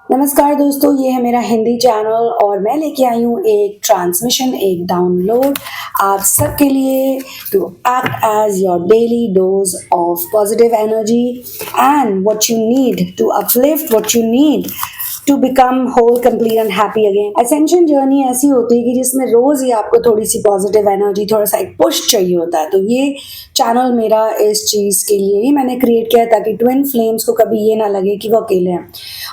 नमस्कार दोस्तों, ये है मेरा हिंदी चैनल और मैं लेके आई हूँ एक ट्रांसमिशन, एक डाउनलोड आप सबके लिए to act as your daily dose of positive energy and what you need to uplift, what you need to become whole complete and happy again. Ascension journey ऐसी होती है कि जिसमें रोज ही आपको थोड़ी सी पॉजिटिव एनर्जी, थोड़ा सा एक पुश चाहिए होता है। तो ये चैनल मेरा इस चीज के लिए ही मैंने क्रिएट किया है ताकि ट्विन फ्लेम्स को कभी ये ना लगे कि वो अकेले हैं।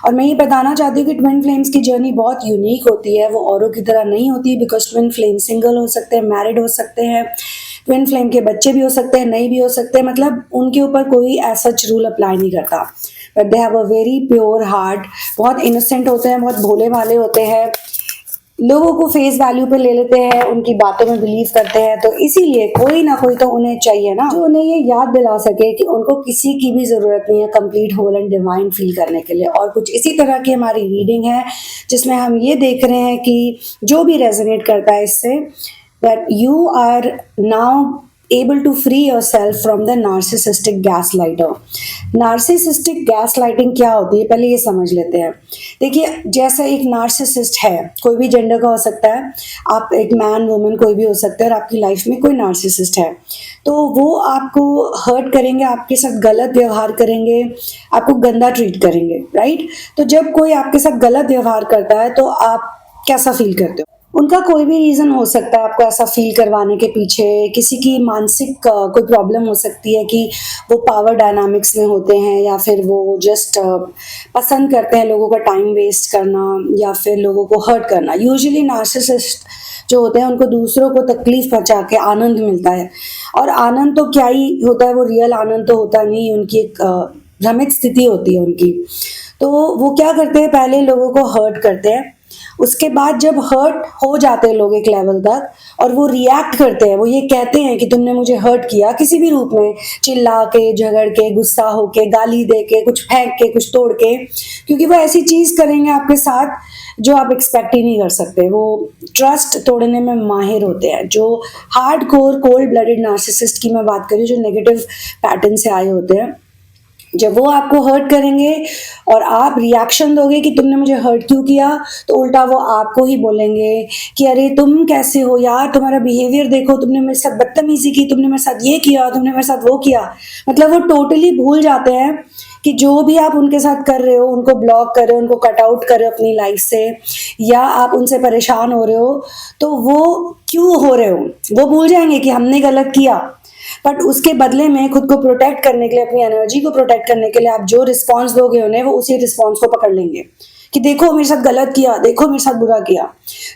और मैं ये बताना चाहती हूँ कि ट्विन फ्लेम्स की जर्नी बहुत यूनिक होती है, वो औरों की तरह नहीं होती। बिकॉज ट्विन फ्लेम सिंगल हो सकते हैं, मैरिड हो सकते हैं, ट्विन फ्लेम के बच्चे भी हो सकते हैं, नहीं भी हो सकते हैं, मतलब उनके ऊपर कोई ऐसा रूल अप्लाई नहीं करता। But they have a very pure heart, बहुत इनोसेंट होते हैं, बहुत भोले भाले होते हैं, लोगों को फेस वैल्यू पे ले लेते हैं, उनकी बातों में बिलीव करते हैं। तो इसीलिए कोई ना कोई तो उन्हें चाहिए ना, जो उन्हें ये याद दिला सके कि उनको किसी की भी जरूरत नहीं है complete whole and divine feel करने के लिए। और कुछ इसी तरह की हमारी रीडिंग है जिसमें हम ये देख रहे हैं कि जो भी रेजोनेट करता है इससे, that you are now able to free yourself from the narcissistic gaslighter। Narcissistic gaslighting क्या होती है पहले ये समझ लेते हैं। देखिए, जैसा एक नार्सिसिस्ट है, कोई भी जेंडर का हो सकता है, आप एक मैन वुमेन कोई भी हो सकता है, और आपकी लाइफ में कोई नार्सिसिस्ट है तो वो आपको हर्ट करेंगे, आपके साथ गलत व्यवहार करेंगे, आपको गंदा ट्रीट करेंगे, राइट। तो जब कोई आपके साथ गलत व्यवहार करता है तो आप कैसा फील करते हो? उनका कोई भी रीजन हो सकता है आपको ऐसा फील करवाने के पीछे। किसी की मानसिक कोई प्रॉब्लम हो सकती है कि वो पावर डायनामिक्स में होते हैं, या फिर वो जस्ट पसंद करते हैं लोगों का टाइम वेस्ट करना या फिर लोगों को हर्ट करना। यूजुअली नार्सिसिस्ट जो होते हैं उनको दूसरों को तकलीफ पहुंचा के आनंद मिलता है, और आनंद तो क्या ही होता है, वो रियल आनंद तो होता नहीं, उनकी एक भ्रमित स्थिति होती है उनकी। तो वो क्या करते हैं, पहले लोगों को हर्ट करते हैं, उसके बाद जब हर्ट हो जाते हैं लोग एक लेवल तक और वो रिएक्ट करते हैं, वो ये कहते हैं कि तुमने मुझे हर्ट किया किसी भी रूप में, चिल्ला के, झगड़ के, गुस्सा होके, गाली दे के, कुछ फेंक के, कुछ तोड़ के, क्योंकि वो ऐसी चीज करेंगे आपके साथ जो आप एक्सपेक्ट ही नहीं कर सकते। वो ट्रस्ट तोड़ने में माहिर होते हैं। जो hard core cold blooded narcissist की मैं बात करी, जो नेगेटिव पैटर्न से आए होते हैं, जब वो आपको हर्ट करेंगे और आप रिएक्शन दोगे कि तुमने मुझे हर्ट क्यों किया, तो उल्टा वो आपको ही बोलेंगे कि अरे तुम कैसे हो यार, तुम्हारा बिहेवियर देखो, तुमने मेरे साथ बदतमीजी की, तुमने मेरे साथ ये किया, तुमने मेरे साथ वो किया। मतलब वो टोटली भूल जाते हैं कि जो भी आप उनके साथ कर रहे हो, उनको ब्लॉक कर रहे हो, उनको कट आउट कर रहे हो अपनी लाइफ से, या आप उनसे परेशान हो रहे हो, तो वो क्यों हो रहे हो वो भूल जाएंगे कि हमने गलत किया। बट उसके बदले में खुद को प्रोटेक्ट करने के लिए, अपनी एनर्जी को प्रोटेक्ट करने के लिए आप जो रिस्पॉन्स दोगे उन्हें, वो उसी रिस्पॉन्स को पकड़ लेंगे कि देखो मेरे साथ गलत किया, देखो मेरे साथ बुरा किया।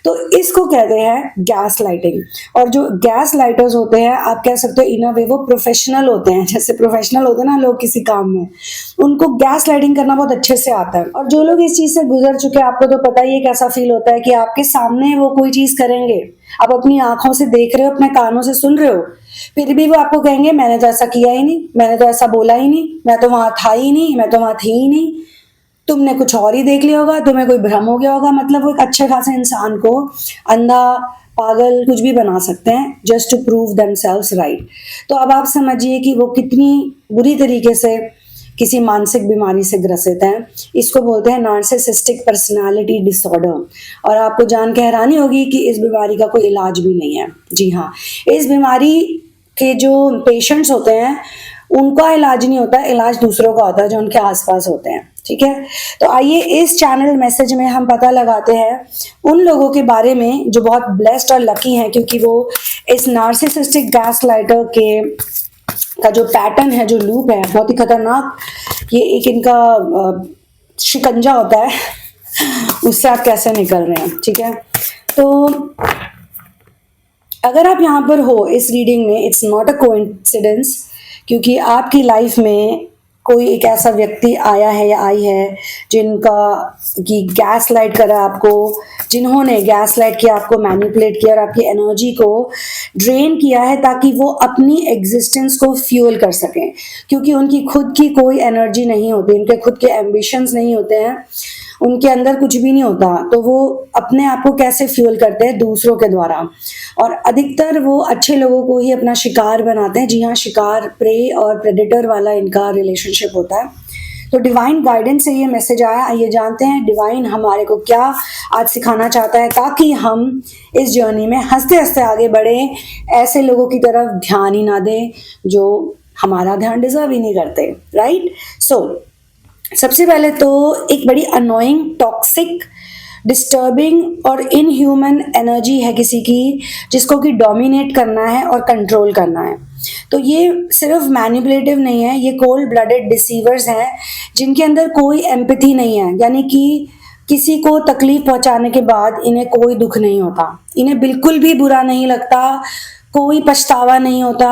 तो इसको कहते हैं गैस लाइटिंग। और जो गैस लाइटर्स होते हैं, आप कह सकते हो इन अ वे वो प्रोफेशनल होते हैं। जैसे प्रोफेशनल होते हैं ना लोग किसी काम में, उनको गैस लाइटिंग करना बहुत अच्छे से आता है। और जो लोग इस चीज से गुजर चुके हैं, आपको तो पता ही है कैसा फील होता है कि आपके सामने वो कोई चीज करेंगे, आप अपनी आंखों से देख रहे हो, अपने कानों से सुन रहे हो, फिर भी वो आपको कहेंगे मैंने तो ऐसा किया ही नहीं, मैंने तो ऐसा बोला ही नहीं, मैं तो वहां था ही नहीं, मैं तो वहां थी ही नहीं, तुमने कुछ और ही देख लिया होगा, तुम्हें कोई भ्रम हो गया होगा। मतलब वो एक अच्छे खासे इंसान को अंधा, पागल, कुछ भी बना सकते हैं just to prove themselves right. तो अब आप समझिए कि वो कितनी बुरी तरीके से किसी मानसिक बीमारी से ग्रसित हैं। इसको बोलते हैं नार्सिसिस्टिक पर्सनालिटी डिसऑर्डर। और आपको जान के हैरानी होगी कि इस बीमारी का कोई इलाज भी नहीं है। जी हाँ, इस बीमारी के जो पेशेंट्स होते हैं उनका इलाज नहीं होता, इलाज दूसरों का होता है जो उनके आसपास होते हैं। ठीक है, तो आइए इस चैनल मैसेज में हम पता लगाते हैं उन लोगों के बारे में जो बहुत ब्लेस्ड और लकी हैं, क्योंकि वो इस नार्सिसिस्टिक गैसलाइटर के का जो पैटर्न है, जो लूप है, बहुत ही खतरनाक, ये एक इनका शिकंजा होता है, उससे आप कैसे निकल रहे हैं। ठीक है, तो अगर आप यहाँ पर हो इस रीडिंग में, इट्स नॉट अ कोइंसिडेंस, क्योंकि आपकी लाइफ में कोई एक ऐसा व्यक्ति आया है या आई है जिनका की गैस लाइट करा आपको, जिन्होंने गैस लाइट किया आपको, मैनिपुलेट किया और आपकी एनर्जी को ड्रेन किया है ताकि वो अपनी एग्जिस्टेंस को फ्यूल कर सकें। क्योंकि उनकी खुद की कोई एनर्जी नहीं होती, उनके खुद के एम्बिशंस नहीं होते हैं, उनके अंदर कुछ भी नहीं होता, तो वो अपने आप को कैसे फ्यूल करते हैं? दूसरों के द्वारा। और अधिकतर वो अच्छे लोगों को ही अपना शिकार बनाते हैं। जी हाँ, शिकार, प्रे और प्रेडेटर वाला इनका रिलेशनशिप होता है। तो डिवाइन गाइडेंस से ये मैसेज आया। आइए जानते हैं डिवाइन हमारे को क्या आज सिखाना चाहता है, ताकि हम इस जर्नी में हंसते हंसते आगे बढ़े, ऐसे लोगों की तरफ ध्यान ही ना दें जो हमारा ध्यान डिजर्व ही नहीं करते, राइट। सो सबसे पहले तो एक बड़ी अनोइंग, टॉक्सिक, डिस्टर्बिंग और इनह्यूमन एनर्जी है किसी की, जिसको कि डोमिनेट करना है और कंट्रोल करना है। तो ये सिर्फ मैनिपुलेटिव नहीं है, ये कोल्ड ब्लडेड डिसीवर्स हैं जिनके अंदर कोई एम्पैथी नहीं है, यानी कि किसी को तकलीफ पहुंचाने के बाद इन्हें कोई दुख नहीं होता, इन्हें बिल्कुल भी बुरा नहीं लगता, कोई पछतावा नहीं होता,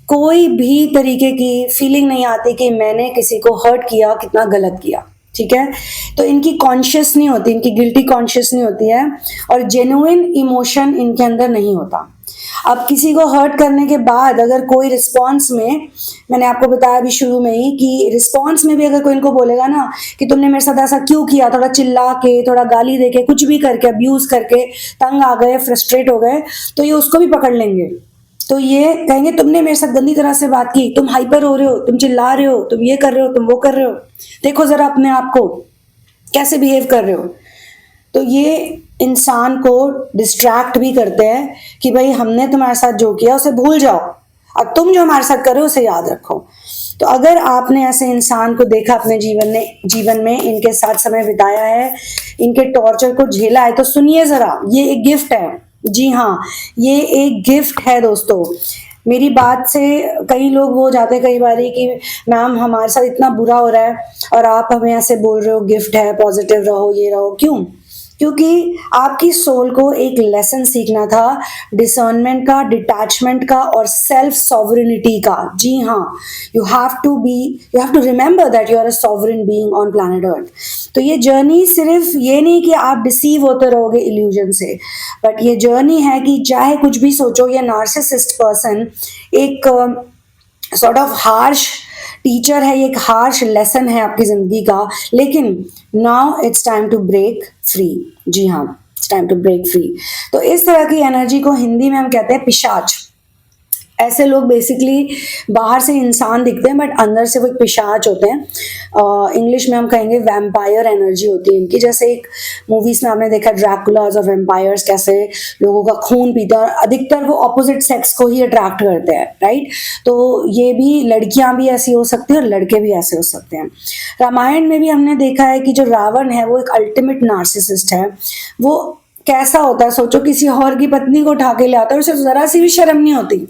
कोई भी तरीके की फीलिंग नहीं आती कि मैंने किसी को हर्ट किया, कितना गलत किया, ठीक है। तो इनकी कॉन्शियस नहीं होती, इनकी गिल्टी कॉन्शियस नहीं होती है, और जेन्युइन इमोशन इनके अंदर नहीं होता। अब किसी को हर्ट करने के बाद अगर कोई रिस्पॉन्स में, मैंने आपको बताया अभी शुरू में ही कि रिस्पॉन्स में भी अगर कोई इनको बोलेगा ना कि तुमने मेरे साथ ऐसा क्यों किया, थोड़ा चिल्ला के, थोड़ा गाली दे के, कुछ भी करके, अब्यूज करके तंग आ गए, फ्रस्ट्रेट हो गए, तो ये उसको भी पकड़ लेंगे। तो ये कहेंगे तुमने मेरे साथ गंदी तरह से बात की, तुम हाइपर हो रहे हो, तुम चिल्ला रहे हो, तुम ये कर रहे हो, तुम वो कर रहे हो, देखो जरा अपने आप को कैसे बिहेव कर रहे हो। तो ये इंसान को डिस्ट्रैक्ट भी करते हैं कि भाई हमने तुम्हारे साथ जो किया उसे भूल जाओ, अब तुम जो हमारे साथ कर रहे हो उसे याद रखो। तो अगर आपने ऐसे इंसान को देखा अपने जीवन में इनके साथ समय बिताया है, इनके टॉर्चर को झेला है, तो सुनिए जरा, ये एक गिफ्ट है। जी हाँ, ये एक गिफ्ट है दोस्तों। मेरी बात से कई लोग वो हो जाते हैं कई बार कि मैम हमारे साथ इतना बुरा हो रहा है और आप हमें ऐसे बोल रहे हो गिफ्ट है, पॉजिटिव रहो, ये रहो। क्यों? क्योंकि आपकी सोल को एक लेसन सीखना था डिसर्नमेंट का, डिटैचमेंट का और सेल्फ सॉवरेनिटी का। जी हाँ, you have to remember that you are a sovereign being on planet Earth. तो ये जर्नी सिर्फ ये नहीं कि आप डिसीव होते रहोगे इल्यूजन से, बट ये जर्नी है कि चाहे कुछ भी सोचो, ये नार्सिसिस्ट पर्सन एक सॉर्ट ऑफ हार्श टीचर है, ये एक हार्श लेसन है आपकी जिंदगी का, लेकिन now it's time to break free. जी हाँ, it's time to break free. तो इस तरह की एनर्जी को हिंदी में हम कहते हैं पिशाच। ऐसे लोग बेसिकली बाहर से इंसान दिखते हैं बट अंदर से वो एक पिशाच होते हैं। इंग्लिश में हम कहेंगे वैम्पायर एनर्जी होती है इनकी। जैसे एक मूवीज में आपने देखा ड्रैकुलास और वैम्पायर्स कैसे लोगों का खून पीते हैं, और अधिकतर वो ऑपोजिट सेक्स को ही अट्रैक्ट करते हैं, राइट। तो ये भी लड़कियां भी ऐसी हो सकती है और लड़के भी ऐसे हो सकते हैं। रामायण में भी हमने देखा है कि जो रावण है वो एक अल्टीमेट नार्सिसिस्ट है। वो कैसा होता है सोचो, किसी और की पत्नी को उठा के ले आता है, उसे जरा सी भी शर्म नहीं होती।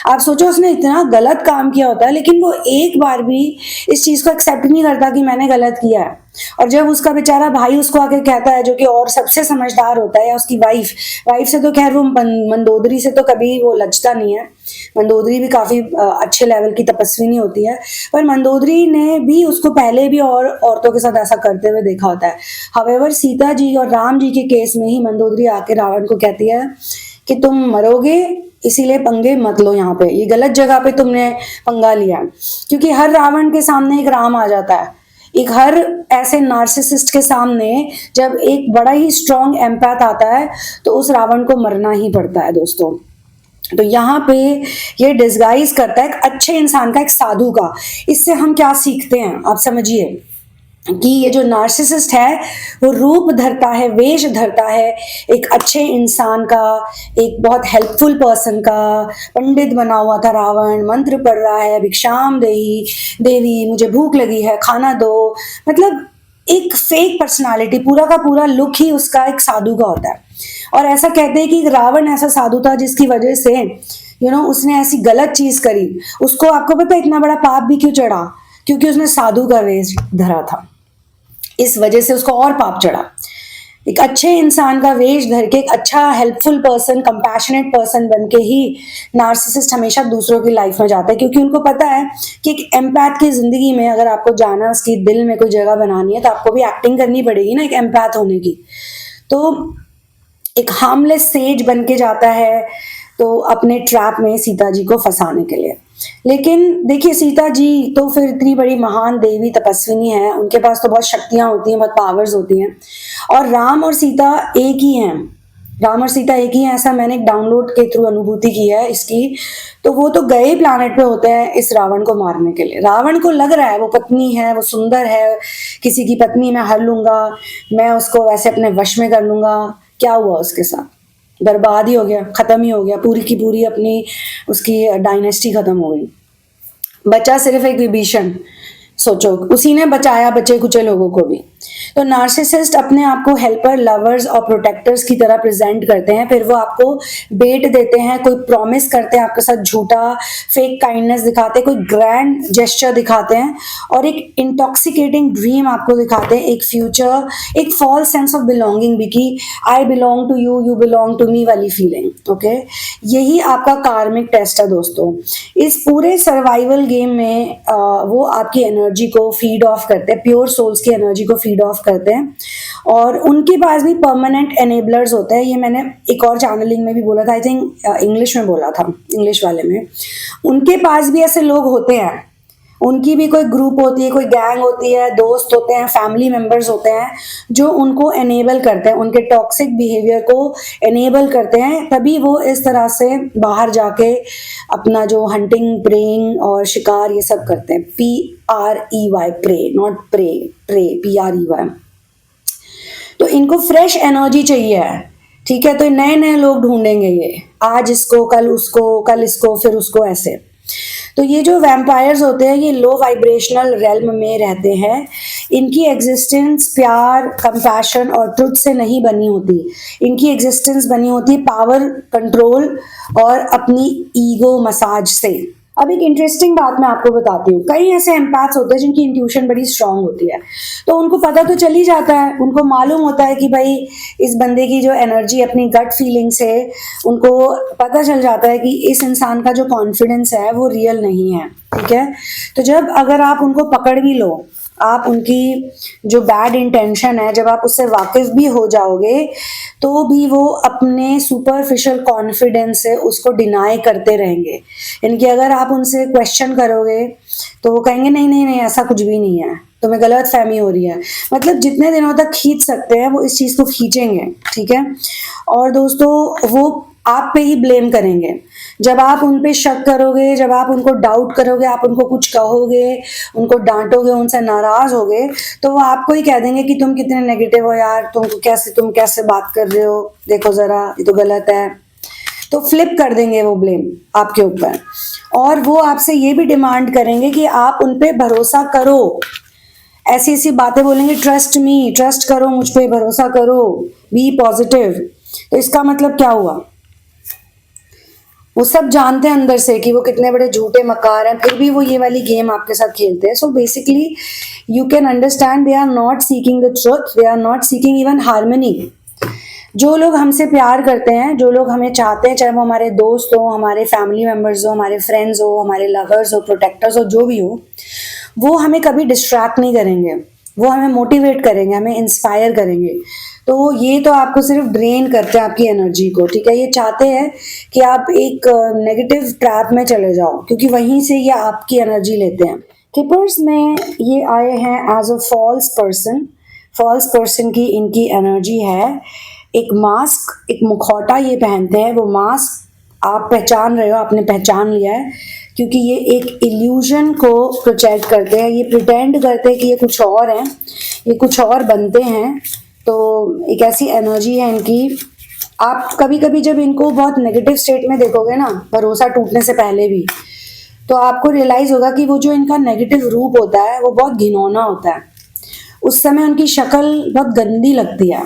आप सोचो उसने इतना गलत काम किया होता है, लेकिन वो एक बार भी इस चीज को एक्सेप्ट नहीं करता कि मैंने गलत किया है। और जब उसका बेचारा भाई उसको आके कहता है, जो कि और सबसे समझदार होता है, या उसकी वाइफ से तो खैर वो मंदोदरी से तो कभी वो लजता नहीं है। मंदोदरी भी काफी अच्छे लेवल की तपस्विनी होती है, पर मंदोदरी ने भी उसको पहले भी और औरतों के साथ ऐसा करते हुए देखा होता है। हावेवर सीता जी और राम जी के केस में ही मंदोदरी आके रावण को कहती है कि तुम मरोगे, इसीलिए पंगे मत लो, यहाँ पे ये गलत जगह पे तुमने पंगा लिया। क्योंकि हर रावण के सामने एक राम आ जाता है, एक हर ऐसे नार्सिसिस्ट के सामने जब एक बड़ा ही स्ट्रॉन्ग एम्पैथ आता है तो उस रावण को मरना ही पड़ता है दोस्तों। तो यहाँ पे ये डिस्गाइज करता है एक अच्छे इंसान का, एक साधु का। इससे हम क्या सीखते हैं आप समझिए कि ये जो नार्सिसिस्ट है वो रूप धरता है, वेश धरता है एक अच्छे इंसान का, एक बहुत हेल्पफुल पर्सन का। पंडित बना हुआ था रावण, मंत्र पढ़ रहा है, भिक्षाम देवी मुझे भूख लगी है, खाना दो। मतलब एक फेक पर्सनालिटी, पूरा का पूरा लुक ही उसका एक साधु का होता है। और ऐसा कहते हैं कि रावण ऐसा साधु था जिसकी वजह से उसने ऐसी गलत चीज करी, उसको आपको पता है इतना बड़ा पाप भी क्यों चढ़ा? क्योंकि उसने साधु का वेश धरा था, इस वजह से उसको और पाप चढ़ा। एक अच्छे इंसान का वेश धर के, एक अच्छा हेल्पफुल पर्सन, कंपैशनेट पर्सन बन के ही नार्सिसिस्ट हमेशा दूसरों की लाइफ में जाता है, क्योंकि उनको पता है कि एक एम्पैथ की जिंदगी में अगर आपको जाना है, उसकी दिल में कोई जगह बनानी है, तो आपको भी एक्टिंग करनी पड़ेगी ना एक एम्पैथ होने की। तो एक हार्मलेस सेज बन के जाता है तो अपने ट्रैप में सीता जी को फंसाने के लिए। लेकिन देखिए सीता जी तो फिर इतनी बड़ी महान देवी तपस्विनी है, उनके पास तो बहुत शक्तियां होती हैं, बहुत पावर्स होती हैं, और राम और सीता एक ही हैं। राम और सीता एक ही है, ऐसा मैंने एक डाउनलोड के थ्रू अनुभूति की है इसकी। तो वो तो गए प्लानेट पे होते हैं इस रावण को मारने के लिए। रावण को लग रहा है वो पत्नी है, वो सुंदर है, किसी की पत्नी मैं हर लूंगा, मैं उसको वैसे अपने वश में कर लूंगा। क्या हुआ उसके साथ? बर्बाद ही हो गया, खत्म ही हो गया, पूरी की पूरी अपनी उसकी डायनेस्टी खत्म हो गई। बचा सिर्फ एक विभीषण। सोचो, उसी ने बचाया बचे कुचे लोगों को भी। तो नार्सिसिस्ट अपने आप को हेल्पर, लवर्स और प्रोटेक्टर्स की तरह प्रेजेंट करते हैं, फिर वो आपको बेट देते हैं, कोई प्रॉमिस करते हैं आपके साथ झूठा, फेक काइंडनेस दिखाते हैं, कोई ग्रैंड जेस्चर दिखाते हैं और एक इंटॉक्सिकेटिंग ड्रीम आपको दिखाते हैं, एक फ्यूचर, एक फॉल्स सेंस ऑफ बिलोंगिंग भी कि I belong to you, you belong to me वाली फीलिंग। ओके, यही आपका कार्मिक टेस्ट है दोस्तों। इस पूरे सर्वाइवल गेम में वो आपकी एनर्जी को फीड ऑफ करते हैं, प्योर सोल्स की एनर्जी को फीड ऑफ करते हैं और उनके पास भी परमानेंट एनेबलर्स होते हैं। ये मैंने एक और चैनलिंग में भी बोला था, आई थिंक इंग्लिश में बोला था, इंग्लिश वाले में। उनके पास भी ऐसे लोग होते हैं, उनकी भी कोई ग्रुप होती है, कोई गैंग होती है, दोस्त होते हैं, फैमिली मेंबर्स होते हैं जो उनको एनेबल करते हैं, उनके टॉक्सिक बिहेवियर को एनेबल करते हैं, तभी वो इस तरह से बाहर जाके अपना जो हंटिंग, प्रेइंग और शिकार ये सब करते हैं। PREY, pray, not pray, pray, PREY। तो इनको फ्रेश एनर्जी चाहिए है, ठीक है। तो नए नए लोग ढूंढेंगे ये, आज इसको, कल उसको, कल इसको, फिर उसको, ऐसे। तो ये जो वैम्पायर्स होते हैं ये लो वाइब्रेशनल रेल्म में रहते हैं। इनकी एग्जिस्टेंस प्यार, कंपैशन और ट्रुथ से नहीं बनी होती। इनकी एग्जिस्टेंस बनी होती है पावर, कंट्रोल और अपनी ईगो मसाज से। अब एक इंटरेस्टिंग बात मैं आपको बताती हूँ, कई ऐसे एम्पैथ्स होते हैं जिनकी इंट्यूशन बड़ी स्ट्रांग होती है, तो उनको पता तो चल ही जाता है, उनको मालूम होता है कि भाई इस बंदे की जो एनर्जी, अपनी गट फीलिंग से उनको पता चल जाता है कि इस इंसान का जो कॉन्फिडेंस है वो रियल नहीं है, ठीक है। तो जब अगर आप उनको पकड़ भी लो, आप उनकी जो बैड इंटेंशन है जब आप उससे वाकिफ भी हो जाओगे, तो भी वो अपने सुपरफिशियल कॉन्फिडेंस से उसको डिनाई करते रहेंगे। इनकी अगर आप उनसे क्वेश्चन करोगे तो वो कहेंगे नहीं नहीं नहीं, ऐसा कुछ भी नहीं है, तुम्हें गलत फहमी हो रही है। मतलब जितने दिनों तक खींच सकते हैं वो इस चीज को खींचेंगे, ठीक है। और दोस्तों वो आप पे ही ब्लेम करेंगे। जब आप उन पे शक करोगे, जब आप उनको डाउट करोगे, आप उनको कुछ कहोगे, उनको डांटोगे, उनसे नाराज होगे, तो वो आपको ही कह देंगे कि तुम कितने नेगेटिव हो यार, तुम कैसे बात कर रहे हो, देखो जरा ये तो गलत है। तो फ्लिप कर देंगे वो ब्लेम आपके ऊपर और वो आपसे ये भी डिमांड करेंगे कि आप उन पे भरोसा करो। ऐसी ऐसी बातें बोलेंगे, ट्रस्ट मी, ट्रस्ट करो मुझ पे, भरोसा करो, बी पॉजिटिव। तो इसका मतलब क्या हुआ? वो सब जानते हैं अंदर से कि वो कितने बड़े झूठे मकार हैं, फिर भी वो ये वाली गेम आपके साथ खेलते हैं। So basically you can understand they are not seeking the truth, they are not seeking even harmony. जो लोग हमसे प्यार करते हैं, जो लोग हमें चाहते हैं, चाहे वो हमारे दोस्त हो, हमारे फैमिली मेंबर्स हो, हमारे फ्रेंड्स हो, हमारे लवर्स हो, प्रोटेक्टर्स हो, जो भी हो, वो हमें कभी डिस्ट्रैक्ट नहीं करेंगे, वो हमें मोटिवेट करेंगे, हमें इंस्पायर करेंगे। तो ये तो आपको सिर्फ ड्रेन करते हैं आपकी एनर्जी को, ठीक है। ये चाहते हैं कि आप एक नेगेटिव ट्रैप में चले जाओ, क्योंकि वहीं से ये आपकी एनर्जी लेते हैं। कीपर्स में ये आए हैं as a false person. False person की इनकी एनर्जी है, एक मास्क, एक मुखौटा ये पहनते हैं। वो मास्क आप पहचान रहे हो, आपने पहचान लिया है, क्योंकि ये एक इल्यूजन को प्रोजेक्ट करते हैं, ये प्रिटेंड करते हैं कि ये कुछ और हैं, ये कुछ और बनते हैं। तो एक ऐसी एनर्जी है इनकी। आप कभी कभी जब इनको बहुत नेगेटिव स्टेट में देखोगे ना, भरोसा टूटने से पहले भी, तो आपको रियलाइज होगा कि वो जो इनका नेगेटिव रूप होता है वो बहुत घिनौना होता है। उस समय उनकी शक्ल बहुत गंदी लगती है,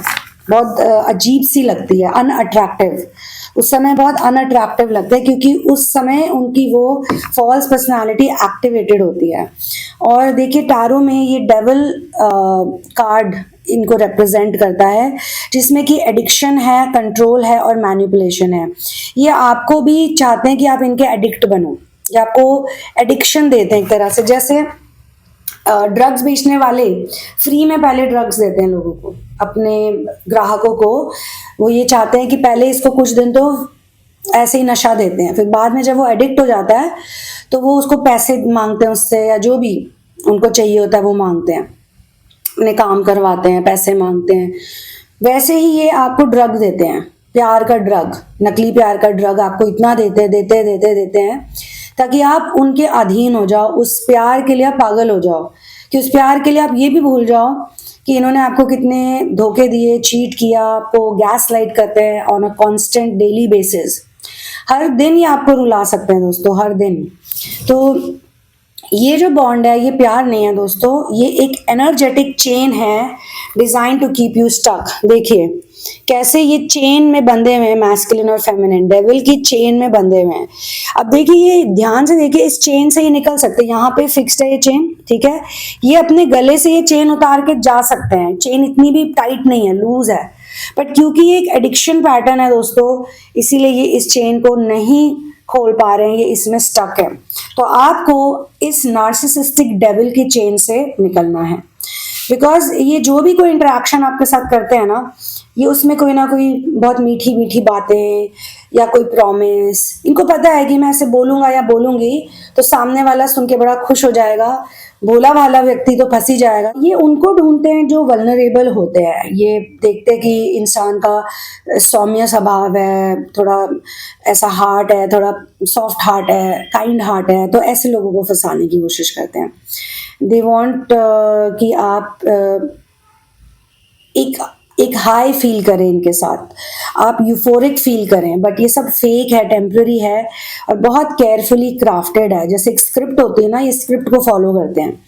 बहुत अजीब सी लगती है, अनअट्रैक्टिव। उस समय बहुत अनअट्रैक्टिव लगता है, क्योंकि उस समय उनकी वो फॉल्स पर्सनालिटी एक्टिवेटेड होती है। और देखिए टैरो में ये डेविल कार्ड इनको रिप्रेजेंट करता है, जिसमें कि एडिक्शन है, कंट्रोल है और मैनिपुलेशन है। ये आपको भी चाहते हैं कि आप इनके एडिक्ट बनो, ये आपको एडिक्शन देते हैं एक तरह से। जैसे ड्रग्स बेचने वाले फ्री में पहले ड्रग्स देते हैं लोगों को, अपने ग्राहकों को। वो ये चाहते हैं कि पहले इसको कुछ दिन तो ऐसे ही नशा देते हैं, फिर बाद में जब वो एडिक्ट हो जाता है तो वो उसको पैसे मांगते हैं उससे, या जो भी उनको चाहिए होता है वो मांगते हैं, उन्हें काम करवाते हैं, पैसे मांगते हैं। वैसे ही ये आपको ड्रग देते हैं, प्यार का ड्रग, नकली प्यार का ड्रग आपको इतना देते हैं ताकि आप उनके अधीन हो जाओ, उस प्यार के लिए आप पागल हो जाओ, कि उस प्यार के लिए आप ये भी भूल जाओ कि इन्होंने आपको कितने धोखे दिए, चीट किया, आपको गैस लाइट करते हैं on a constant daily basis. हर दिन ये आपको रुला सकते हैं दोस्तों, हर दिन। तो ये जो बॉन्ड है ये प्यार नहीं है दोस्तों, ये एक एनर्जेटिक चेन है design to keep you stuck. देखिए कैसे ये चेन में बंधे हुए हैं, मैस्कुलिन और फेमिनिन, डेविल की चेन में बंधे हुए हैं। अब देखिए ये ध्यान से देखिए, इस चेन से ये निकल सकते हैं, यहाँ पे फिक्स्ड है ये चेन, ठीक है, ये अपने गले से ये चेन उतार के जा सकते हैं। चेन इतनी भी टाइट नहीं है, लूज है, बट क्योंकि ये एक एडिक्शन पैटर्न है दोस्तों, इसीलिए ये इस चेन को नहीं खोल पा रहे हैं, ये इसमें स्टक है। तो आपको इस नार्सिसिस्टिक डेविल की चेन से निकलना है, बिकॉज ये जो भी कोई इंटरेक्शन आपके साथ करते हैं ना, ये उसमें कोई ना कोई बहुत मीठी मीठी बातें या कोई प्रॉमिस, इनको पता है कि मैं ऐसे बोलूंगा या बोलूंगी तो सामने वाला सुन के बड़ा खुश हो जाएगा, भोला भाला व्यक्ति तो फंस ही जाएगा। ये उनको ढूंढते हैं जो वल्नरेबल होते हैं, ये देखते हैं कि इंसान का सौम्य स्वभाव है, थोड़ा ऐसा हार्ट है, थोड़ा सॉफ्ट हार्ट है, काइंड हार्ट है, तो ऐसे लोगों को फंसाने की कोशिश करते हैं। दे वांट कि आप एक हाई फील करें इनके साथ, आप यूफोरिक फील करें, बट ये सब फेक है, टेम्पररी है और बहुत केयरफुली क्राफ्टेड है। जैसे एक स्क्रिप्ट होती है ना, ये स्क्रिप्ट को फॉलो करते हैं।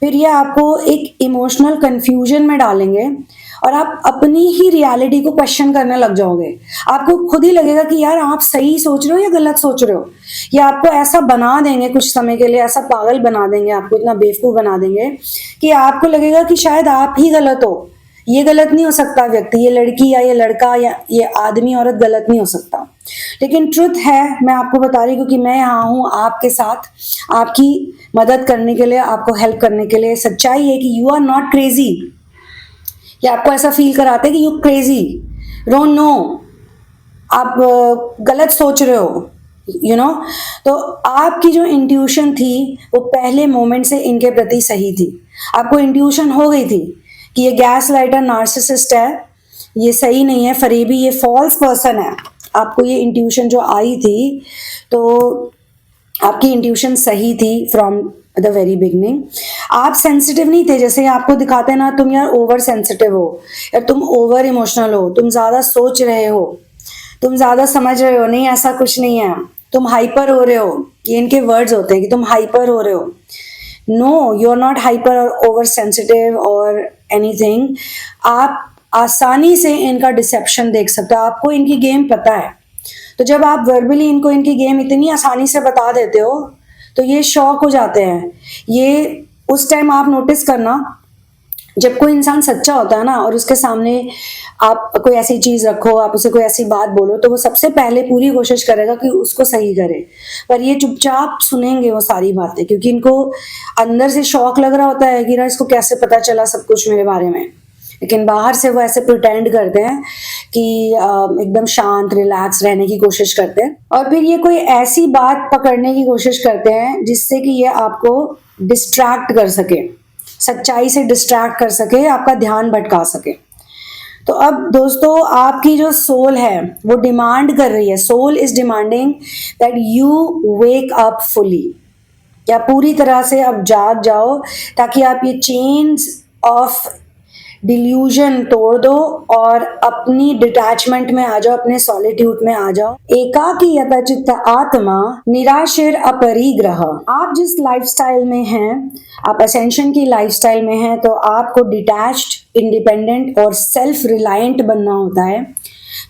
फिर ये आपको एक इमोशनल कंफ्यूजन में डालेंगे और आप अपनी ही रियलिटी को क्वेश्चन करने लग जाओगे। आपको खुद ही लगेगा कि यार आप सही सोच रहे हो या गलत सोच रहे हो, या आपको ऐसा बना देंगे कुछ समय के लिए, ऐसा पागल बना देंगे, आपको इतना बेवकूफ बना देंगे कि आपको लगेगा कि शायद आप ही गलत हो। ये गलत नहीं हो सकता व्यक्ति, ये लड़की या ये लड़का या ये आदमी औरत गलत नहीं हो सकता। लेकिन ट्रुथ है, मैं आपको बता रही हूँ कि मैं यहाँ हूँ आपके साथ, आपकी मदद करने के लिए, आपको हेल्प करने के लिए। सच्चाई है कि यू आर नॉट क्रेजी, या आपको ऐसा फील कराते हैं कि यू क्रेजी, डोंट नो, आप गलत सोच रहे हो, यू नो। तो आपकी जो इंट्यूशन थी वो पहले मोमेंट से इनके प्रति सही थी। आपको इंट्यूशन हो गई थी कि ये गैस लाइटर नार्सिसिस्ट है, ये सही नहीं है, फरेबी, ये फॉल्स पर्सन है। आपको ये इंट्यूशन जो आई थी, तो आपकी इंट्यूशन सही थी फ्रॉम द वेरी बिगनिंग। आप सेंसिटिव नहीं थे, जैसे आपको दिखाते हैं ना, तुम यार ओवर सेंसिटिव हो, या तुम ओवर इमोशनल हो, तुम ज्यादा सोच रहे हो, तुम ज्यादा समझ रहे हो। नहीं, ऐसा कुछ नहीं है, तुम हाइपर हो रहे हो, ये इनके वर्ड्स होते हैं कि तुम हाइपर हो रहे हो। No, you are not hyper और ओवर सेंसिटिव और एनीथिंग। आप आसानी से इनका डिसेप्शन देख सकते हो, आपको इनकी गेम पता है। तो जब आप वर्बली इनको इनकी गेम इतनी आसानी से बता देते हो तो ये शॉक हो जाते हैं। ये उस टाइम आप नोटिस करना, जब कोई इंसान सच्चा होता है ना और उसके सामने आप कोई ऐसी चीज रखो, आप उसे कोई ऐसी बात बोलो, तो वो सबसे पहले पूरी कोशिश करेगा कि उसको सही करे, पर ये चुपचाप सुनेंगे वो सारी बातें, क्योंकि इनको अंदर से शौक लग रहा होता है कि ना इसको कैसे पता चला सब कुछ मेरे बारे में। लेकिन बाहर से वो ऐसे प्रिटेंड करते हैं कि एकदम शांत रिलैक्स रहने की कोशिश करते हैं, और फिर ये कोई ऐसी बात पकड़ने की कोशिश करते हैं जिससे कि ये आपको डिस्ट्रैक्ट कर सके, सच्चाई से डिस्ट्रैक्ट कर सके, आपका ध्यान भटका सके। तो अब दोस्तों आपकी जो सोल है वो डिमांड कर रही है, soul is demanding that you wake up fully, या पूरी तरह से अब जाग जाओ, ताकि आप ये चेन्स ऑफ डिल्यूजन तोड़ दो और अपनी डिटैचमेंट में आ जाओ, अपने सॉलिट्यूड में आ जाओ। एकाकी यतचित्त आत्मा निराशिर अपरिग्रह। आप जिस लाइफस्टाइल में हैं, आप असेंशन की लाइफस्टाइल में हैं, तो आपको डिटैच्ड, इंडिपेंडेंट और सेल्फ रिलायंट बनना होता है।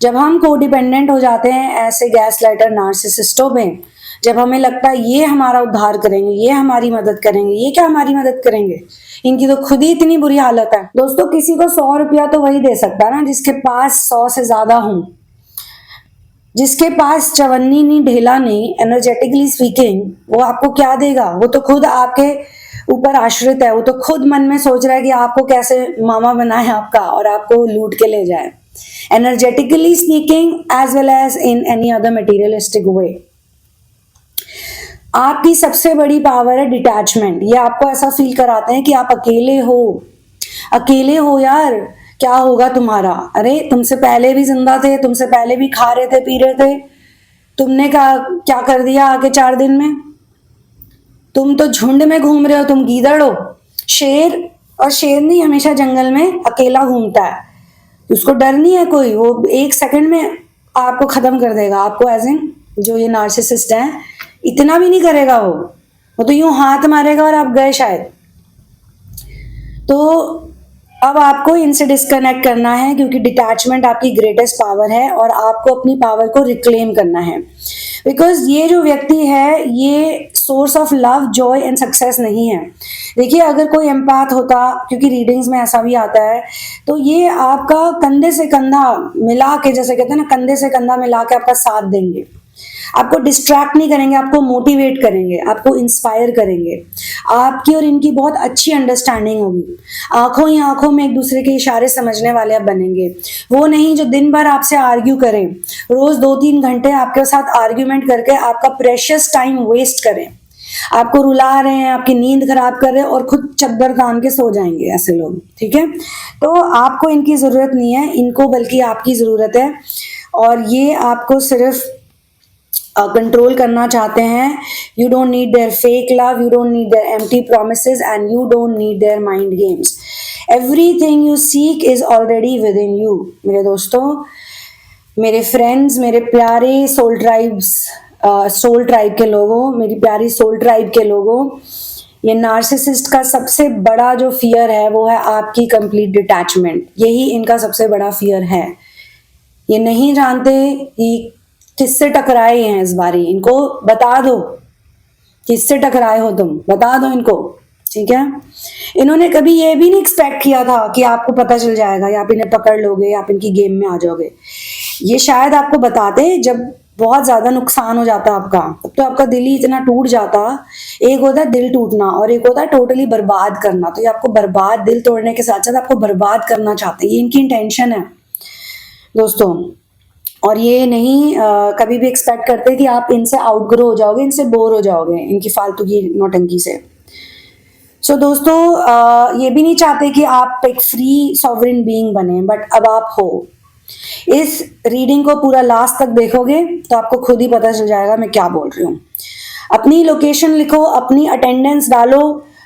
जब हम को डिपेंडेंट हो जाते हैं ऐसे गैस लाइटर नार्सिसिस्टों में, जब हमें लगता है ये हमारा उद्धार करेंगे, ये हमारी मदद करेंगे, ये क्या हमारी मदद करेंगे, इनकी तो खुद ही इतनी बुरी हालत है। दोस्तों किसी को 100 रुपया तो वही दे सकता है ना जिसके पास 100 से ज्यादा हो, जिसके पास चवन्नी नहीं ढेला नहीं, एनर्जेटिकली स्पीकिंग, वो आपको क्या देगा? वो तो खुद आपके ऊपर आश्रित है, वो तो खुद मन में सोच रहा है कि आपको कैसे मामा बनाए आपका और आपको लूट के ले जाए, energetically speaking as well as in any other materialistic way. आपकी सबसे बड़ी पावर है डिटैचमेंट। ये आपको ऐसा फील कराते हैं कि आप अकेले हो, अकेले हो यार, क्या होगा तुम्हारा? अरे तुमसे पहले भी जिंदा थे, तुमसे पहले भी खा रहे थे, पी रहे थे। तुमने क्या कर दिया आके 4 दिन में? तुम तो झुंड में घूम रहे हो, तुम गीदड़ हो। शेर, और शेर नहीं हमेशा जंगल में अकेला घूमता है, उसको डर नहीं है कोई, वो 1 सेकंड में आपको खत्म कर देगा। आपको एज इन जो ये नार्सिसिस्ट है, इतना भी नहीं करेगा वो तो यूं हाथ मारेगा और आप गए शायद। तो अब आपको इनसे डिस्कनेक्ट करना है, क्योंकि डिटैचमेंट आपकी ग्रेटेस्ट पावर है और आपको अपनी पावर को रिक्लेम करना है। बिकॉज ये जो व्यक्ति है, ये source of love, Joy and success नहीं है। देखिए, अगर कोई एम्पैथ होता, क्योंकि रीडिंग्स में ऐसा भी आता है, तो ये आपका कंधे से कंधा मिला के, जैसे कहते हैं ना, कंधे से कंधा मिला के आपका साथ देंगे। आपको डिस्ट्रैक्ट नहीं करेंगे, आपको मोटिवेट करेंगे, आपको इंस्पायर करेंगे। आपकी और इनकी बहुत अच्छी अंडरस्टैंडिंग होगी। आंखों ही आंखों में एक दूसरे के इशारे समझने वाले आप बनेंगे। वो नहीं जो दिन भर आपसे आर्ग्यू करें, रोज 2-3 घंटे आपके साथ आर्ग्यूमेंट करके आपका प्रेशियस टाइम वेस्ट करें, आपको रुला रहे हैं, आपकी नींद खराब कर रहे हैं और खुद चद्दर तान के सो जाएंगे ऐसे लोग। ठीक है, तो आपको इनकी जरूरत नहीं है, इनको बल्कि आपकी जरूरत है। और ये आपको सिर्फ कंट्रोल करना चाहते हैं। You don't need their fake love, you don't need their empty promises and you don't need their mind games. Everything you seek is already within you. मेरे दोस्तों, मेरे फ्रेंड्स, मेरे प्यारे सोल ट्राइब के लोगों, मेरी प्यारी सोल ट्राइब के लोगों, ये नार्सिसिस्ट का सबसे बड़ा जो फियर है वो है आपकी कंप्लीट डिटैचमेंट। यही इनका सबसे बड़ा फियर है। ये नहीं जानते कि किससे टकराए हैं इस बारी। इनको बता दो किससे टकराए हो, तुम बता दो इनको। ठीक है, इन्होंने कभी ये भी नहीं एक्सपेक्ट किया था कि आपको पता चल जाएगा या आप इन्हें पकड़ लोगे या आप इनकी गेम में आ जाओगे। ये शायद आपको बताते जब बहुत ज्यादा नुकसान हो जाता आपका, तब तो आपका दिल ही इतना टूट जाता। एक होता है दिल टूटना और एक होता है टोटली बर्बाद करना। तो ये आपको बर्बाद, दिल तोड़ने के साथ साथ आपको बर्बाद करना चाहते हैं, ये इनकी इंटेंशन है दोस्तों। और ये नहीं कभी भी एक्सपेक्ट करते कि आप इनसे आउटग्रो हो जाओगे, इनसे बोर हो जाओगे इनकी फालतू की नौटंकी से। सो दोस्तों, ये भी नहीं चाहते कि आप एक फ्री सॉवरेन बीइंग बने, बट अब आप हो। इस रीडिंग को पूरा लास्ट तक देखोगे तो आपको खुद ही पता चल जाएगा मैं क्या बोल रही हूँ। अपनी लोकेशन लिखो, अपनी अटेंडेंस डालो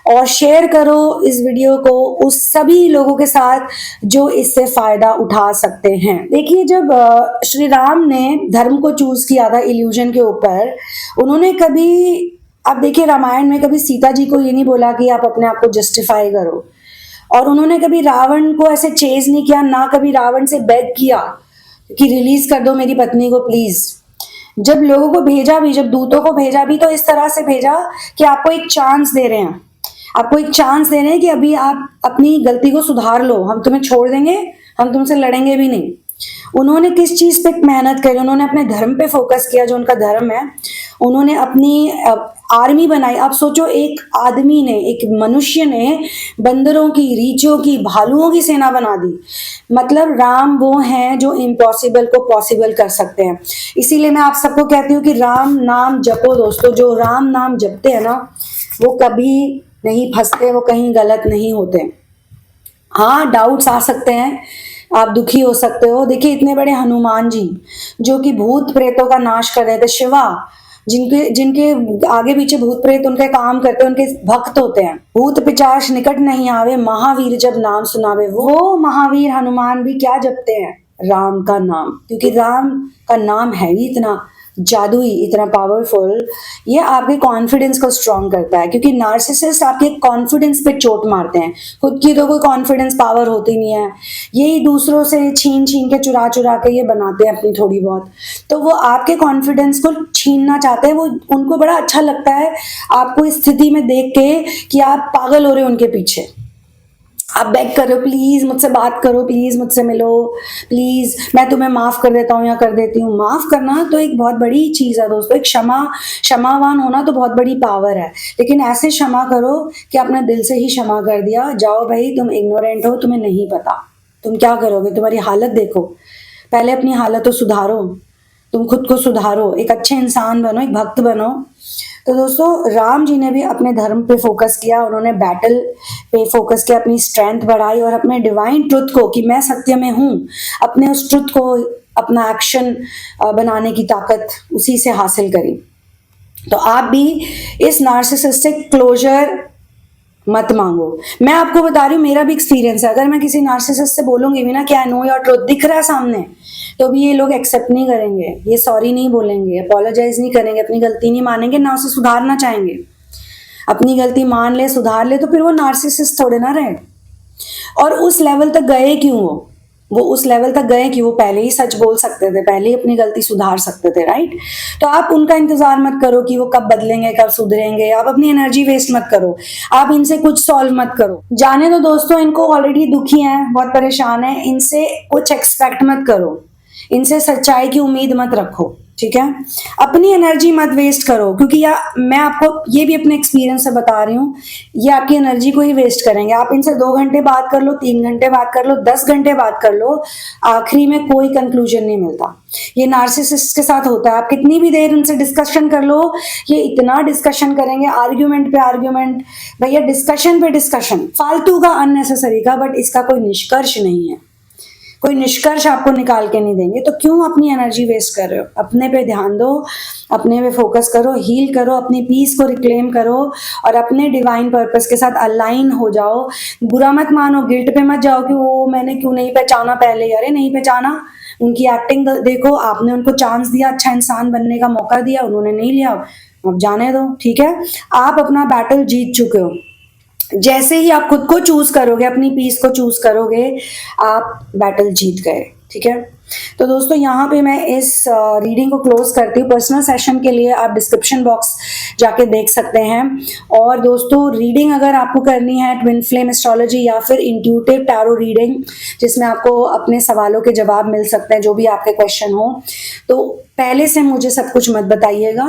और शेयर करो इस वीडियो को उस सभी लोगों के साथ जो इससे फायदा उठा सकते हैं। देखिए, जब श्री राम ने धर्म को चूज किया था इल्यूजन के ऊपर, उन्होंने कभी, आप देखिए रामायण में कभी सीता जी को ये नहीं बोला कि आप अपने आप को जस्टिफाई करो, और उन्होंने कभी रावण को ऐसे चेज नहीं किया, ना कभी रावण से बेग किया कि रिलीज कर दो मेरी पत्नी को प्लीज। जब लोगों को भेजा भी, जब दूतों को भेजा भी, तो इस तरह से भेजा कि आपको एक चांस दे रहे हैं, आपको एक चांस दे रहे हैं कि अभी आप अपनी गलती को सुधार लो, हम तुम्हें छोड़ देंगे, हम तुमसे लड़ेंगे भी नहीं। उन्होंने किस चीज पे मेहनत करी? उन्होंने अपने धर्म पे फोकस किया, जो उनका धर्म है। उन्होंने अपनी आर्मी बनाई। आप सोचो, एक आदमी ने, एक मनुष्य ने बंदरों की, रीछों की, भालुओं की सेना बना दी। मतलब राम वो हैं जो इम्पॉसिबल को पॉसिबल कर सकते हैं। इसीलिए मैं आप सबको कहती हूँ कि राम नाम जपो दोस्तों। जो राम नाम जपते हैं ना, वो कभी नहीं फंसते, वो कहीं गलत नहीं होते। हाँ, डाउट्स आ सकते हैं, आप दुखी हो सकते हो। देखिए, इतने बड़े हनुमान जी जो कि भूत प्रेतों का नाश कर रहे थे, शिवा जिनके जिनके आगे पीछे भूत प्रेत उनके काम करते हैं, उनके भक्त होते हैं। भूत पिचाश निकट नहीं आवे, महावीर जब नाम सुनावे। वो महावीर हनुमान भी क्या जपते हैं? राम का नाम। क्योंकि राम का नाम है ही इतना जादुई, इतना पावरफुल, ये आपके कॉन्फिडेंस को स्ट्रॉन्ग करता है। क्योंकि नार्सिसिस्ट आपके कॉन्फिडेंस पे चोट मारते हैं। खुद की तो कोई कॉन्फिडेंस पावर होती नहीं है, यही दूसरों से छीन छीन के, चुरा चुरा के ये बनाते हैं अपनी थोड़ी बहुत। तो वो आपके कॉन्फिडेंस को छीनना चाहते हैं। वो उनको बड़ा अच्छा लगता है आपको इस स्थिति में देख के कि आप पागल हो रहे हो उनके पीछे। आप बेग कर रहे हो, प्लीज मुझसे बात करो, प्लीज मुझसे मिलो, प्लीज मैं तुम्हें माफ कर देता हूँ या कर देती हूँ। माफ करना तो एक बहुत बड़ी चीज है दोस्तों। एक क्षमावान होना तो बहुत बड़ी पावर है। लेकिन ऐसे क्षमा करो कि आपने दिल से ही क्षमा कर दिया। जाओ भाई, तुम इग्नोरेंट हो, तुम्हें नहीं पता तुम क्या करोगे। तुम्हारी हालत देखो, पहले अपनी हालत तो सुधारो, तुम खुद को सुधारो, एक अच्छे इंसान बनो, एक भक्त बनो। तो दोस्तों राम जी ने भी अपने धर्म पे फोकस किया, उन्होंने बैटल पे फोकस किया, अपनी स्ट्रेंथ बढ़ाई और अपने डिवाइन ट्रुथ को कि मैं सत्य में हूँ, अपने उस ट्रुथ को अपना एक्शन बनाने की ताकत उसी से हासिल करी। तो आप भी इस नार्सिसिस्टिक क्लोजर मत मांगो। मैं आपको बता रही हूँ, मेरा भी एक्सपीरियंस है। अगर मैं किसी नार्सिसिस्ट से बोलूंगी भी ना कि आई नो योर ट्रुथ, दिख रहा है सामने, तो भी ये लोग एक्सेप्ट नहीं करेंगे, ये सॉरी नहीं बोलेंगे, अपोलोजाइज नहीं करेंगे, अपनी गलती नहीं मानेंगे, ना उसे सुधारना चाहेंगे। अपनी गलती मान ले, सुधार ले, तो फिर वो नार्सिसिस्ट थोड़े ना रहे। और उस लेवल तक गए क्यों वो उस लेवल तक गए कि वो पहले ही सच बोल सकते थे, पहले ही अपनी गलती सुधार सकते थे, राइट। तो आप उनका इंतजार मत करो कि वो कब बदलेंगे, कब सुधरेंगे। आप अपनी एनर्जी वेस्ट मत करो, आप इनसे कुछ सॉल्व मत करो, जाने दो दोस्तों। इनको ऑलरेडी दुखी हैं, बहुत परेशान है, इनसे कुछ एक्सपेक्ट मत करो, इनसे सच्चाई की उम्मीद मत रखो, ठीक है। अपनी एनर्जी मत वेस्ट करो, क्योंकि मैं आपको ये भी अपने एक्सपीरियंस से बता रही हूँ, ये आपकी एनर्जी को ही वेस्ट करेंगे। आप इनसे 2 घंटे बात कर लो, 3 घंटे बात कर लो, 10 घंटे बात कर लो, आखिरी में कोई कंक्लूजन नहीं मिलता। ये नार्सिसिस्ट के साथ होता है। आप कितनी भी देर उनसे डिस्कशन कर लो, ये इतना डिस्कशन करेंगे, आर्ग्यूमेंट पे आर्ग्यूमेंट, भैया डिस्कशन पे डिस्कशन, फालतू का, अननेसेसरी का, बट इसका कोई निष्कर्ष नहीं है, कोई निष्कर्ष आपको निकाल के नहीं देंगे। तो क्यों अपनी एनर्जी वेस्ट कर रहे हो? अपने पे ध्यान दो, अपने पे फोकस करो, हील करो, अपनी पीस को रिक्लेम करो और अपने डिवाइन पर्पस के साथ अलाइन हो जाओ। बुरा मत मानो, गिल्ट पे मत जाओ कि वो मैंने क्यों नहीं पहचाना पहले। अरे नहीं पहचाना, उनकी एक्टिंग देखो, आपने उनको चांस दिया, अच्छा इंसान बनने का मौका दिया, उन्होंने नहीं लिया, अब जाने दो, ठीक है। आप अपना बैटल जीत चुके हो। जैसे ही आप खुद को चूज करोगे, अपनी पीस को चूज करोगे, आप बैटल जीत गए, ठीक है। तो दोस्तों यहाँ पे मैं इस रीडिंग को क्लोज करती हूँ। पर्सनल सेशन के लिए आप डिस्क्रिप्शन बॉक्स जाके देख सकते हैं। और दोस्तों रीडिंग अगर आपको करनी है ट्विन फ्लेम एस्ट्रोलॉजी या फिर इंट्यूटिव टैरो रीडिंग, जिसमें आपको अपने सवालों के जवाब मिल सकते हैं, जो भी आपके क्वेश्चन हो, तो पहले से मुझे सब कुछ मत बताइएगा,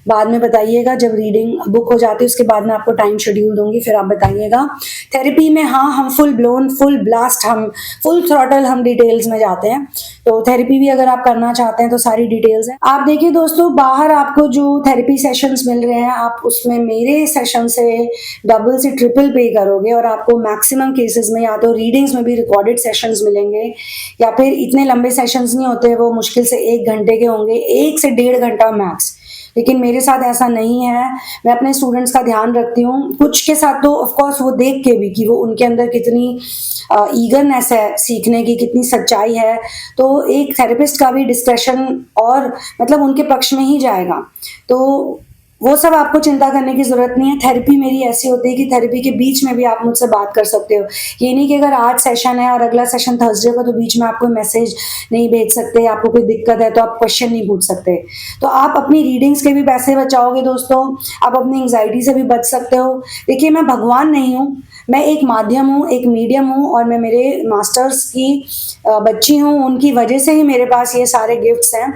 बाद में बताइएगा। जब रीडिंग बुक हो जाती है उसके बाद मैं आपको टाइम शेड्यूल दूंगी, फिर आप बताइएगा। थेरेपी में हाँ, हम फुल ब्लोन, फुल ब्लास्ट, हम फुल थ्रॉटल, हम डिटेल्स में जाते हैं। तो थेरेपी भी अगर आप करना चाहते हैं तो सारी डिटेल्स है। आप देखिए दोस्तों, बाहर आपको जो थेरेपी सेशंस मिल रहे हैं, आप उसमें मेरे सेशन से डबल से ट्रिपल पे करोगे और आपको मैक्सिमम केसेस में या तो रीडिंग्स में भी रिकॉर्डेड सेशंस मिलेंगे, या फिर इतने लंबे सेशंस नहीं होते, वो मुश्किल से 1 घंटे के होंगे, 1 से 1.5 घंटा मैक्स। लेकिन मेरे साथ ऐसा नहीं है, मैं अपने स्टूडेंट्स का ध्यान रखती हूँ। कुछ के साथ तो ऑफ कोर्स वो देख के भी कि वो उनके अंदर कितनी ईगरनेस है सीखने की, कितनी सच्चाई है, तो एक थेरेपिस्ट का भी डिस्कशन और मतलब उनके पक्ष में ही जाएगा। तो वो सब आपको चिंता करने की जरूरत नहीं है। थेरेपी मेरी ऐसी होती है कि थेरेपी के बीच में भी आप मुझसे बात कर सकते हो। ये नहीं कि अगर आज सेशन है और अगला सेशन थर्सडे को, तो बीच में आप कोई मैसेज नहीं भेज सकते, आपको कोई दिक्कत है तो आप क्वेश्चन नहीं पूछ सकते। तो आप अपनी रीडिंग्स के भी पैसे बचाओगे दोस्तों, आप अपनी एंग्जाइटी से भी बच सकते हो। देखिए, मैं भगवान नहीं हूँ, मैं एक माध्यम हूँ, एक मीडियम हूँ, और मैं मेरे मास्टर्स की बच्ची हूँ। उनकी वजह से ही मेरे पास ये सारे गिफ्ट्स हैं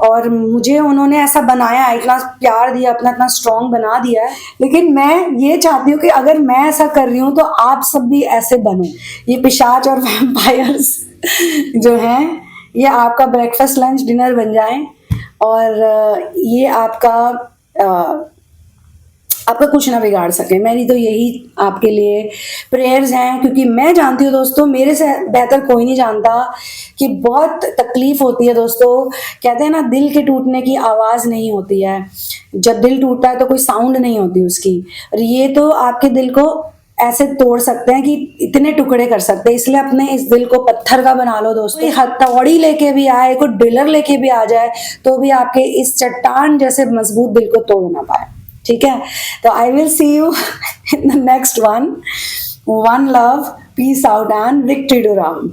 और मुझे उन्होंने ऐसा बनाया, इतना प्यार दिया, अपना इतना स्ट्रॉन्ग बना दिया है। लेकिन मैं ये चाहती हूँ कि अगर मैं ऐसा कर रही हूँ तो आप सब भी ऐसे बनो। ये पिशाच और वैम्पायर्स जो हैं, ये आपका ब्रेकफास्ट लंच डिनर बन जाएं और ये आपका कुछ ना बिगाड़ सके। मेरी तो यही आपके लिए प्रेयर्स हैं, क्योंकि मैं जानती हूँ दोस्तों, मेरे से बेहतर कोई नहीं जानता कि बहुत तकलीफ होती है दोस्तों। कहते हैं ना, दिल के टूटने की आवाज़ नहीं होती है, जब दिल टूटता है तो कोई साउंड नहीं होती उसकी। और ये तो आपके दिल को ऐसे तोड़ सकते हैं कि इतने टुकड़े कर सकते हैं। इसलिए अपने इस दिल को पत्थर का बना लो दोस्तों। कोई हथौड़ी लेके भी आए, कोई ड्रिलर लेके भी आ जाए, तो भी आपके इस चट्टान जैसे मजबूत दिल को तोड़ ना पाए, ठीक है। तो I will see you in the next one. One love, peace out and victory to round.